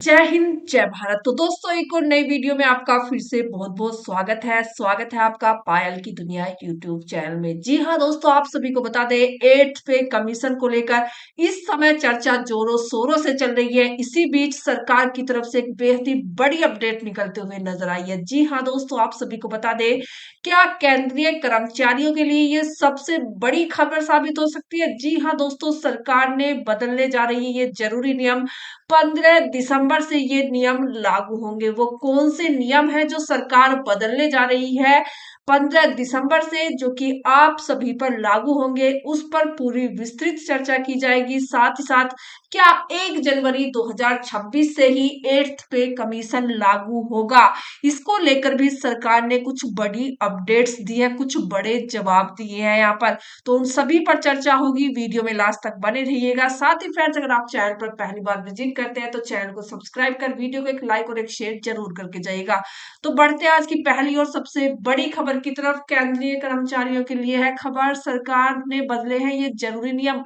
जय हिंद जय भारत। तो दोस्तों एक और नई वीडियो में आपका फिर से बहुत बहुत स्वागत है आपका पायल की दुनिया यूट्यूब चैनल में। जी हाँ दोस्तों, आप सभी को बता दें 8th पे कमीशन को लेकर इस समय चर्चा जोरों शोरों से चल रही है। इसी बीच सरकार की तरफ से एक बेहद ही बड़ी अपडेट निकलते हुए नजर आई है। जी हाँ दोस्तों, आप सभी को बता दें क्या केंद्रीय कर्मचारियों के लिए ये सबसे बड़ी खबर साबित हो सकती है। जी हाँ दोस्तों, सरकार ने बदलने जा रही है ये जरूरी नियम। 15 दिसंबर से ये नियम लागू होंगे। वो कौन से नियम है जो सरकार बदलने जा रही है 15 दिसंबर से, जो कि आप सभी पर लागू होंगे, उस पर पूरी विस्तृत चर्चा की जाएगी। साथ ही साथ क्या 1 जनवरी 2026 से ही 8th पे कमीशन लागू होगा, इसको लेकर भी सरकार ने कुछ बड़ी अपडेट्स दी है, कुछ बड़े जवाब दिए हैं यहाँ पर। तो उन सभी पर चर्चा होगी। वीडियो में लास्ट तक बने रहिएगा। साथ ही फ्रेंड्स, अगर आप चैनल पर पहली बार विजिट करते हैं तो चैनल को सब्सक्राइब कर वीडियो को एक लाइक और एक शेयर जरूर करके जाइएगा। तो बढ़ते हैं आज की पहली और सबसे बड़ी खबर की तरफ। केंद्रीय कर्मचारियों के लिए है खबर, सरकार ने बदले हैं ये जरूरी नियम,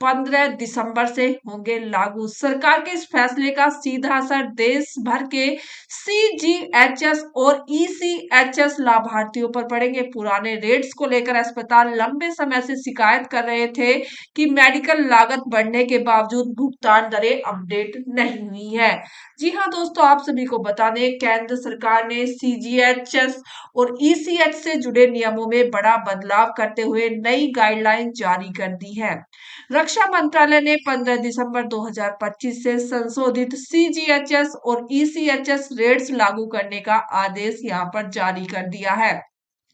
15 दिसंबर से होंगे लागू। सरकार के इस फैसले का सीधा असर देश भर के सीजीएचएस और ईसीएचएस लाभार्थियों पर पड़ेंगे। पुराने रेट्स को लेकर अस्पताल लंबे समय से शिकायत कर रहे थे कि मेडिकल लागत बढ़ने के बावजूद भुगतान दरें अपडेट नहीं हुई है। जी हाँ दोस्तों, आप सभी को बता दें केंद्र सरकार ने सीजीएचएस और ईसीएच से जुड़े नियमों में बड़ा बदलाव करते हुए नई गाइडलाइन जारी कर दी है। रक्षा मंत्रालय ने 15 दिसंबर 2025 से संशोधित सीजीएचएस और ईसीएचएस रेट्स लागू करने का आदेश यहां पर जारी कर दिया है।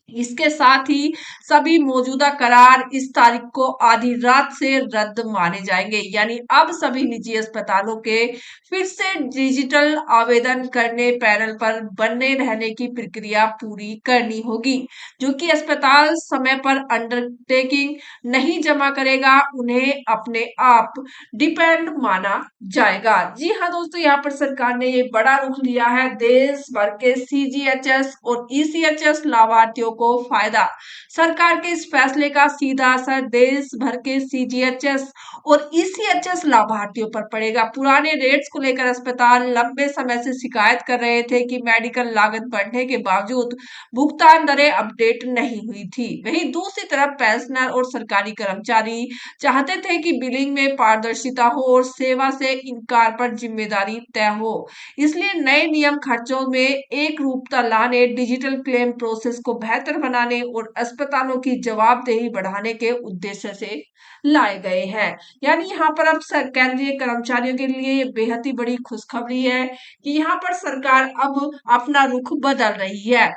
इसके साथ ही सभी मौजूदा करार इस तारीख को आधी रात से रद्द माने जाएंगे। यानी अब सभी निजी अस्पतालों के फिर से डिजिटल आवेदन करने पैनल पर बने रहने की प्रक्रिया पूरी करनी होगी। जो कि अस्पताल समय पर अंडरटेकिंग नहीं जमा करेगा, उन्हें अपने आप डिपेंड माना जाएगा। जी हाँ दोस्तों, यहाँ पर सरकार ने ये बड़ा रुख लिया है। देश भर के सीजीएचएस और ईसीएचएस लाभार्थियों को फायदा। सरकार के इस फैसले का सीधा असर देश भर के सीजीएचएस और ईसीएचएस लाभार्थियों पर पड़ेगा। पुराने रेट्स को लेकर अस्पताल लंबे समय से शिकायत कर रहे थे कि मेडिकल लागत बढ़ने के बावजूद भुगतान दरें अपडेट नहीं हुई थी। वहीं दूसरी तरफ पेंशनर और सरकारी कर्मचारी चाहते थे कि बिलिंग में पारदर्शिता हो और सेवा से इनकार पर जिम्मेदारी तय हो। इसलिए नए नियम खर्चों में एक रूपता लाने, डिजिटल क्लेम प्रोसेस को बेहतर बनाने और अस्पतालों की जवाबदेही बढ़ाने के उद्देश्य से लाए गए हैं। यानी यहाँ पर अब केंद्रीय कर्मचारियों के लिए ये बेहद ही बड़ी खुशखबरी है कि यहाँ पर सरकार अब अपना रुख बदल रही है।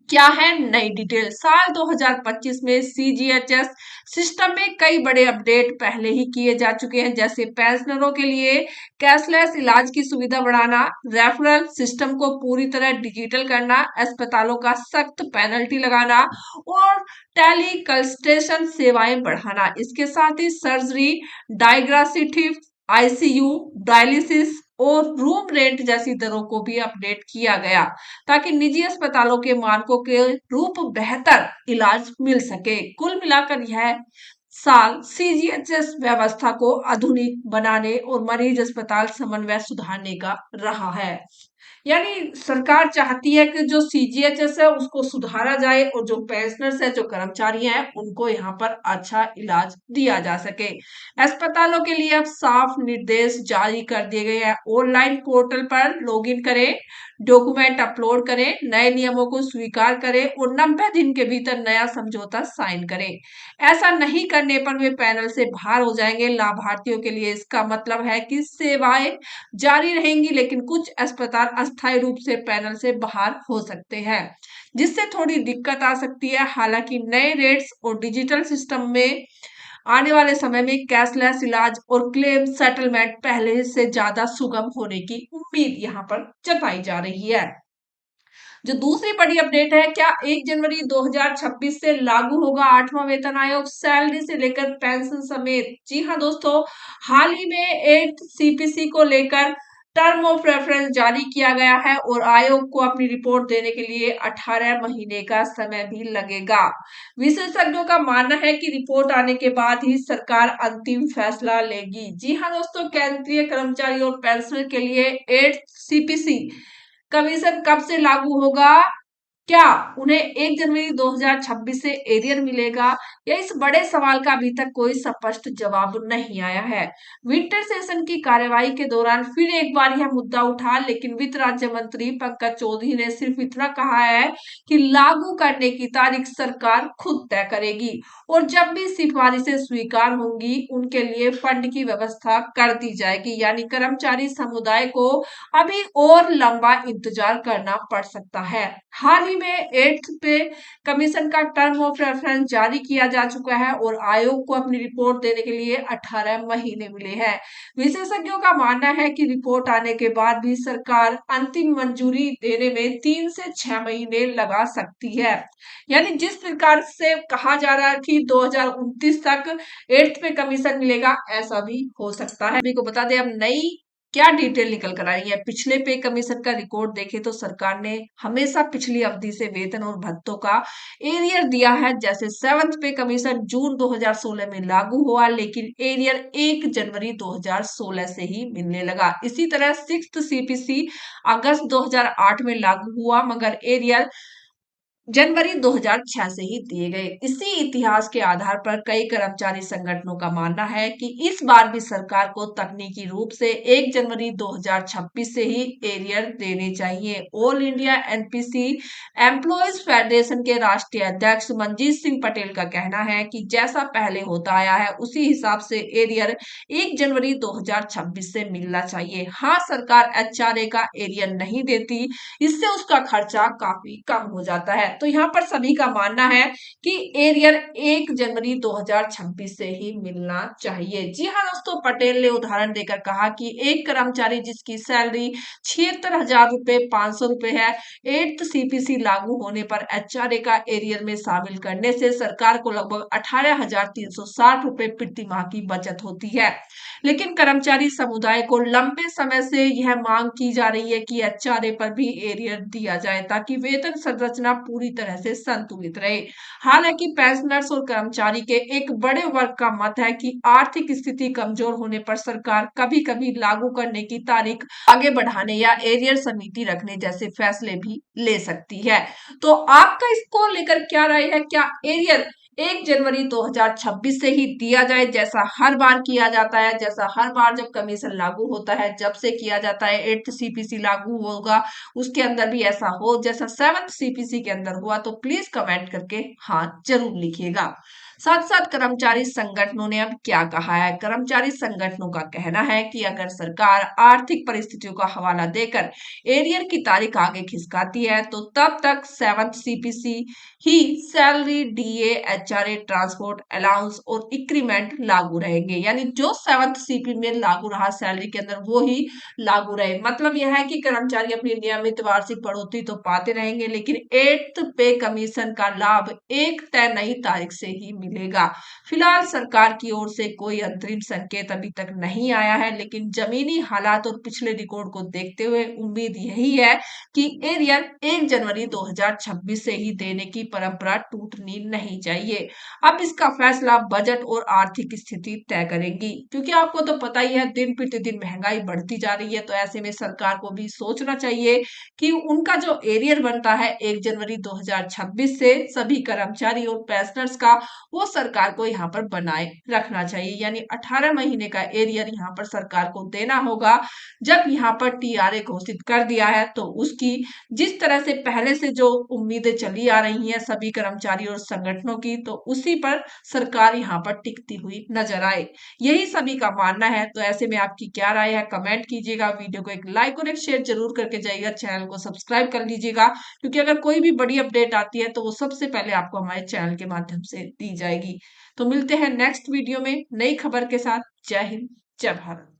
क्या है नई डिटेल। साल 2025 में सीजीएचएस सिस्टम में कई बड़े अपडेट पहले ही किए जा चुके हैं, जैसे पेंशनरों के लिए कैशलेस इलाज की सुविधा बढ़ाना, रेफरल सिस्टम को पूरी तरह डिजिटल करना, अस्पतालों का सख्त पेनल्टी लगाना और टेली कंसल्टेशन सेवाएं बढ़ाना। इसके साथ ही सर्जरी, डायग्रासिटिव, आईसीयू, डायलिसिस और रूम रेंट जैसी दरों को भी अपडेट किया गया, ताकि निजी अस्पतालों के मानकों के रूप बेहतर इलाज मिल सके। कुल मिलाकर यह साल सीजीएचएस व्यवस्था को आधुनिक बनाने और मरीज अस्पताल समन्वय सुधारने का रहा है। यानी सरकार चाहती है कि जो सीजीएचएस है उसको सुधारा जाए और जो पेंशनर्स है, जो कर्मचारी हैं, उनको यहाँ पर अच्छा इलाज दिया जा सके। अस्पतालों के लिए अब साफ निर्देश जारी कर दिए गए हैं। ऑनलाइन पोर्टल पर लॉगिन करें, डॉक्यूमेंट अपलोड करें, नए नियमों को स्वीकार करें और 90 दिन के भीतर नया समझौता साइन करें। ऐसा नहीं करने पर वे पैनल से बाहर हो जाएंगे। लाभार्थियों के लिए इसका मतलब है कि सेवाएं जारी रहेंगी, लेकिन कुछ अस्पताल अस्थायी रूप से पैनल से बाहर हो सकते हैं, जिससे थोड़ी दिक्कत आ सकती है। हालांकि नए रेट्स और डिजिटल सिस्टम में आने वाले समय में कैशलेस इलाज और क्लेम सेटलमेंट पहले से ज्यादा सुगम होने की उम्मीद यहाँ पर जताई जा रही है। जो दूसरी बड़ी अपडेट है, क्या 1 जनवरी 2026 से लागू होगा 8वां वेतन आयोग, सैलरी से लेकर पेंशन समेत। जी हाँ दोस्तों, हाल ही में 8 सीपीसी को लेकर टर्म ऑफ रेफरेंस जारी किया गया है और आयोग को अपनी रिपोर्ट देने के लिए 18 महीने का समय भी लगेगा। विशेषज्ञों का मानना है कि रिपोर्ट आने के बाद ही सरकार अंतिम फैसला लेगी। जी हाँ दोस्तों, केंद्रीय कर्मचारी और पेंशनर के लिए 8 सीपीसी कमीशन कब से लागू होगा? क्या उन्हें 1 जनवरी 2026 से एरियर मिलेगा? या इस बड़े सवाल का अभी तक कोई स्पष्ट जवाब नहीं आया है। विंटर सेशन की कार्यवाही के दौरान फिर एक बार यह मुद्दा उठा, लेकिन वित्त राज्य मंत्री पंकज चौधरी ने सिर्फ इतना कहा है कि लागू करने की तारीख सरकार खुद तय करेगी और जब भी सिफारिशें स्वीकार होंगी उनके लिए फंड की व्यवस्था कर दी जाएगी। यानी कर्मचारी समुदाय को अभी और लंबा इंतजार करना पड़ सकता है। हाल ही में 8th पे कमीशन का टर्म ऑफ रेफरेंस जारी किया जा चुका है और आयोग को अपनी रिपोर्ट देने के लिए 18 महीने मिले हैं। विशेषज्ञों का मानना है कि रिपोर्ट आने के बाद भी सरकार अंतिम मंजूरी देने में 3 से 6 महीने लगा सकती है। यानी जिस प्रकार से कहा जा रहा है कि 2029 तक 8th पे कमीशन मिलेगा, ऐसा भी हो सकता है। अभी को बता दें अब नई क्या डिटेल निकल कर आई है। पिछले पे कमीशन का रिकॉर्ड देखें तो सरकार ने हमेशा पिछली अवधि से वेतन और भत्तों का एरियर दिया है। जैसे 7th पे कमीशन जून 2016 में लागू हुआ, लेकिन एरियर 1 जनवरी 2016 से ही मिलने लगा। इसी तरह 6th सीपीसी अगस्त 2008 में लागू हुआ, मगर एरियर जनवरी 2006 से ही दिए गए। इसी इतिहास के आधार पर कई कर्मचारी संगठनों का मानना है कि इस बार भी सरकार को तकनीकी रूप से 1 जनवरी 2026 से ही एरियर देने चाहिए। All India NPC employees federation के राष्ट्रीय अध्यक्ष मनजीत सिंह पटेल का कहना है कि जैसा पहले होता आया है उसी हिसाब से एरियर 1 जनवरी 2026 से मिलना चाहिए। हाँ, सरकार एचआरए का एरियर नहीं देती, इससे उसका खर्चा काफी कम हो जाता है। तो यहाँ पर सभी का मानना है कि एरियर 1 जनवरी 2026 से ही मिलना चाहिए। जी हाँ दोस्तों, पटेल ने उदाहरण देकर कहा कि एक कर्मचारी जिसकी सैलरी 76,000 रुपए 500 रुपए है, 8th सीपीसी लागू होने पर एचआरए का एरियर में शामिल करने से सरकार को लगभग 18,360 रुपए प्रति माह की बचत होती है। लेकिन कर्मचारी समुदाय को लंबे समय से यह मांग की जा रही है कि एचआरए पर भी एरियर दिया जाए ताकि वेतन संरचना पूरी तरह से संतुलित रहे। हालांकि पेंशनर्स और कर्मचारी के एक बड़े वर्ग का मत है कि आर्थिक स्थिति कमजोर होने पर सरकार कभी-कभी लागू करने की तारीख आगे बढ़ाने या एरियर समिति रखने जैसे फैसले भी ले सकती है। तो आपका इसको लेकर क्या राय है? क्या एरियर 1 जनवरी 2026 से ही दिया जाए जैसा हर बार किया जाता है, जैसा हर बार जब कमीशन लागू होता है जब से किया जाता है 8th सीपीसी लागू होगा उसके अंदर भी ऐसा हो जैसा 7th सीपीसी के अंदर हुआ? तो प्लीज कमेंट करके हाँ जरूर लिखिएगा। साथ साथ कर्मचारी संगठनों ने अब क्या कहा है? कर्मचारी संगठनों का कहना है कि अगर सरकार आर्थिक परिस्थितियों का हवाला देकर एरियर की तारीख आगे खिसकाती है तो तब तक 7th सीपीसी ही salary, DA, HRA, transport allowance और इंक्रीमेंट लागू रहेंगे। यानी जो 7th सीपी में लागू रहा सैलरी के अंदर वो ही लागू रहे। मतलब यह है कि कर्मचारी अपनी नियमित वार्षिक बढ़ोतरी तो पाते रहेंगे, लेकिन 8th पे कमीशन का लाभ एक तय नई तारीख से ही मिलेगा। फिलहाल सरकार की ओर से कोई अंतरिम संकेत अभी तक नहीं आया है, लेकिन जमीनी हालात और पिछले रिकॉर्ड को देखते हुए उम्मीद यही है कि एरियर 1 जनवरी 2026 से ही देने की परंपरा टूटनी नहीं चाहिए। अब इसका फैसला बजट और आर्थिक स्थिति तय करेंगी, क्योंकि आपको तो पता ही है दिन प्रतिदिन महंगाई बढ़ती जा रही है। तो ऐसे में सरकार को भी सोचना चाहिए कि उनका जो एरियर बनता है 1 जनवरी 2026 से सभी कर्मचारी और पेंशनर्स का, वो सरकार को यहाँ पर बनाए रखना चाहिए। यानी 18 महीने का एरियर यहाँ पर सरकार को देना होगा। जब यहाँ पर टीआरए घोषित कर दिया है तो उसकी जिस तरह से पहले से जो उम्मीदें चली आ रही हैं सभी कर्मचारी और संगठनों की, तो उसी पर सरकार यहाँ पर टिकती हुई नजर आए, यही सभी का मानना है। तो ऐसे में आपकी क्या राय है? कमेंट कीजिएगा, वीडियो को एक लाइक और एक शेयर जरूर करके जाइएगा, चैनल को सब्सक्राइब कर लीजिएगा, क्योंकि अगर कोई भी बड़ी अपडेट आती है तो वो सबसे पहले आपको हमारे चैनल के माध्यम से दी जाएगी। तो मिलते हैं नेक्स्ट वीडियो में नई खबर के साथ। जय हिंद, जय भारत।